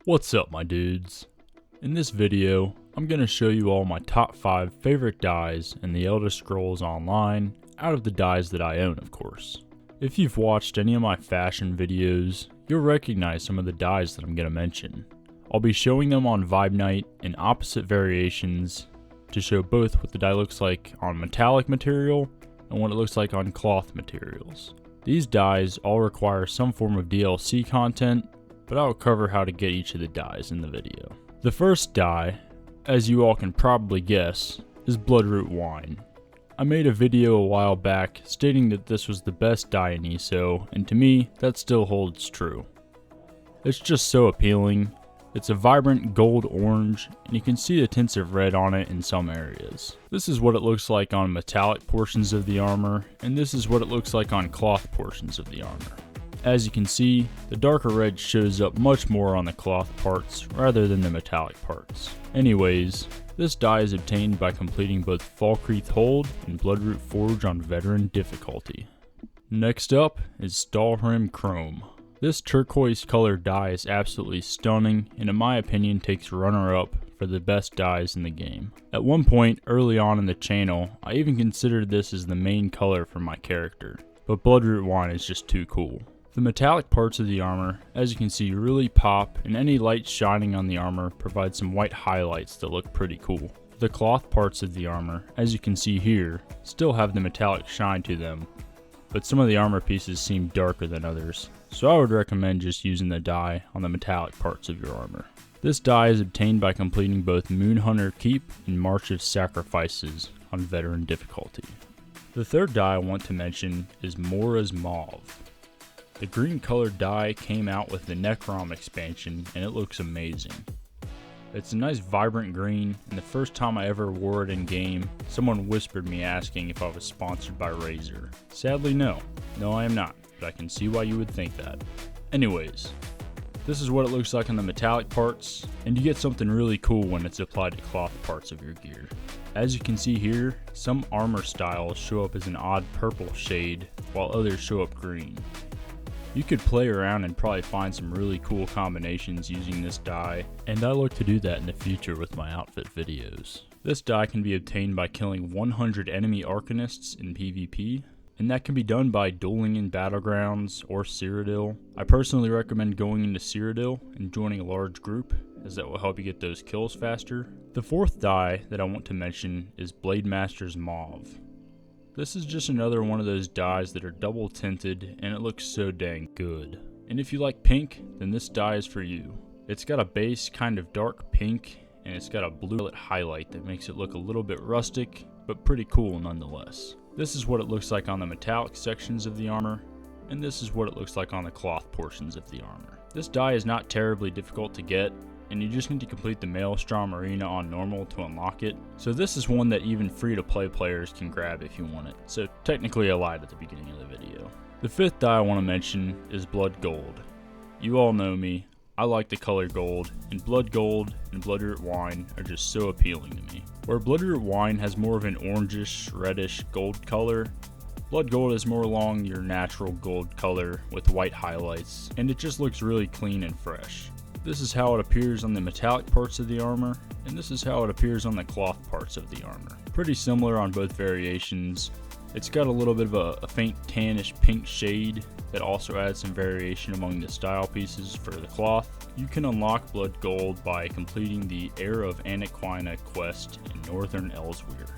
What's up, my dudes? In this video, I'm going to show you all my top 5 favorite dyes in the Elder Scrolls Online, out of the dyes that I own, of course. If you've watched any of my fashion videos, you'll recognize some of the dyes that I'm going to mention. I'll be showing them on Vibe Night in opposite variations to show both what the dye looks like on metallic material and what it looks like on cloth materials. These dyes all require some form of DLC content, but I'll cover how to get each of the dyes in the video. The first dye, as you all can probably guess, is Bloodroot Wine. I made a video a while back stating that this was the best dye in ESO, and to me, that still holds true. It's just so appealing. It's a vibrant gold orange, and you can see the tints of red on it in some areas. This is what it looks like on metallic portions of the armor, and this is what it looks like on cloth portions of the armor. As you can see, the darker red shows up much more on the cloth parts rather than the metallic parts. Anyways, this dye is obtained by completing both Falkreath Hold and Bloodroot Forge on Veteran difficulty. Next up is Stalhrim Chrome. This turquoise colored dye is absolutely stunning and in my opinion takes runner-up for the best dyes in the game. At one point early on in the channel, I even considered this as the main color for my character, but Bloodroot Wine is just too cool. The metallic parts of the armor, as you can see, really pop, and any light shining on the armor provides some white highlights that look pretty cool. The cloth parts of the armor, as you can see here, still have the metallic shine to them, but some of the armor pieces seem darker than others, so I would recommend just using the dye on the metallic parts of your armor. This dye is obtained by completing both Moonhunter Keep and March of Sacrifices on Veteran difficulty. The third dye I want to mention is Mora's Mauve. The green colored dye came out with the Necrom expansion and it looks amazing. It's a nice vibrant green, and the first time I ever wore it in game, someone whispered me asking if I was sponsored by Razer. Sadly no. No, I am not, but I can see why you would think that. Anyways, this is what it looks like on the metallic parts, and you get something really cool when it's applied to cloth parts of your gear. As you can see here, some armor styles show up as an odd purple shade, while others show up green. You could play around and probably find some really cool combinations using this dye, and I look to do that in the future with my outfit videos. This dye can be obtained by killing 100 enemy Arcanists in PvP, and that can be done by dueling in Battlegrounds or Cyrodiil. I personally recommend going into Cyrodiil and joining a large group, as that will help you get those kills faster. The fourth dye that I want to mention is Blademaster's Mauve. This is just another one of those dyes that are double tinted and it looks so dang good. And if you like pink, then this dye is for you. It's got a base kind of dark pink and it's got a blue highlight that makes it look a little bit rustic, but pretty cool nonetheless. This is what it looks like on the metallic sections of the armor, and this is what it looks like on the cloth portions of the armor. This dye is not terribly difficult to get, and you just need to complete the Maelstrom Arena on normal to unlock it. So this is one that even free-to-play players can grab if you want it. So technically I lied at the beginning of the video. The fifth dye I want to mention is Blood Gold. You all know me, I like the color gold, and Blood Gold and Bloodroot Wine are just so appealing to me. Where Bloodroot Wine has more of an orangish, reddish gold color, Blood Gold is more along your natural gold color with white highlights, and it just looks really clean and fresh. This is how it appears on the metallic parts of the armor, and this is how it appears on the cloth parts of the armor. Pretty similar on both variations. It's got a little bit of a faint tannish pink shade that also adds some variation among the style pieces for the cloth. You can unlock Blood Gold by completing the Heir of Anaquina quest in Northern Elsweyr.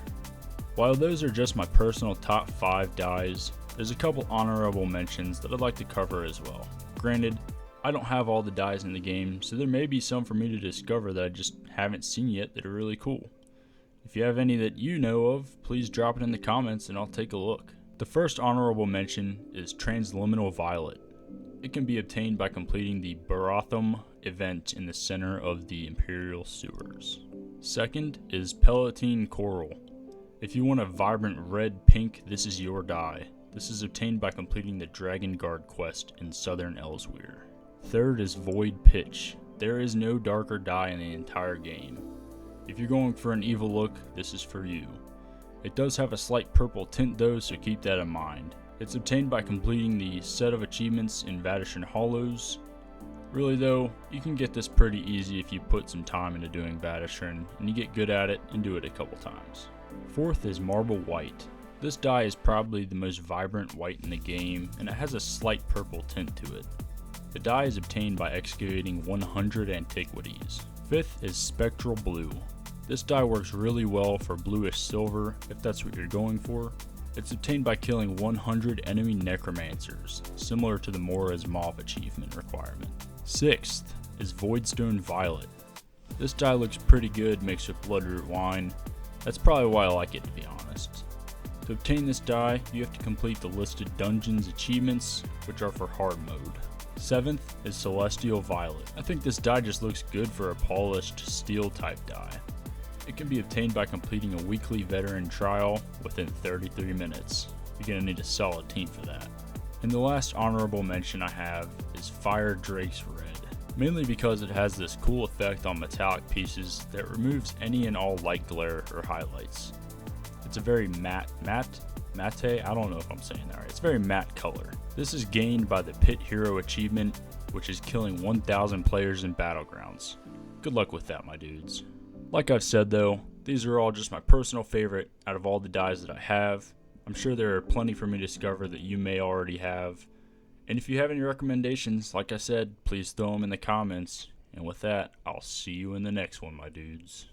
While those are just my personal top 5 dyes, there's a couple honorable mentions that I'd like to cover as well. Granted, I don't have all the dyes in the game, so there may be some for me to discover that I just haven't seen yet that are really cool. If you have any that you know of, please drop it in the comments and I'll take a look. The first honorable mention is Transliminal Violet. It can be obtained by completing the Barathum event in the center of the Imperial Sewers. Second is Palatine Coral. If you want a vibrant red-pink, this is your dye. This is obtained by completing the Dragon Guard quest in Southern Elsweyr. Third is Void Pitch. There is no darker dye in the entire game. If you're going for an evil look, this is for you. It does have a slight purple tint though, so keep that in mind. It's obtained by completing the set of achievements in Vadishan Hollows. Really though, you can get this pretty easy if you put some time into doing Vateshran and you get good at it and do it a couple times. Fourth is Marble White. This dye is probably the most vibrant white in the game, and it has a slight purple tint to it. The dye is obtained by excavating 100 antiquities. Fifth is Spectral Blue. This dye works really well for bluish silver, if that's what you're going for. It's obtained by killing 100 enemy necromancers, similar to the Mora's Maw achievement requirement. Sixth is Voidstone Violet. This dye looks pretty good mixed with Bloodroot Wine. That's probably why I like it, to be honest. To obtain this dye, you have to complete the listed dungeons achievements, which are for hard mode. Seventh is Celestial Violet. I think this dye just looks good for a polished steel type dye. It can be obtained by completing a weekly veteran trial within 33 minutes. You're gonna need a solid team for that. And the last honorable mention I have is Fire Drake's Red. Mainly because it has this cool effect on metallic pieces that removes any and all light glare or highlights. It's a very matte, I don't know if I'm saying that right. It's a very matte color. This is gained by the Pit Hero achievement, which is killing 1,000 players in Battlegrounds. Good luck with that, my dudes. Like I've said though, these are all just my personal favorite out of all the dyes that I have. I'm sure there are plenty for me to discover that you may already have. And if you have any recommendations, like I said, please throw them in the comments. And with that, I'll see you in the next one, my dudes.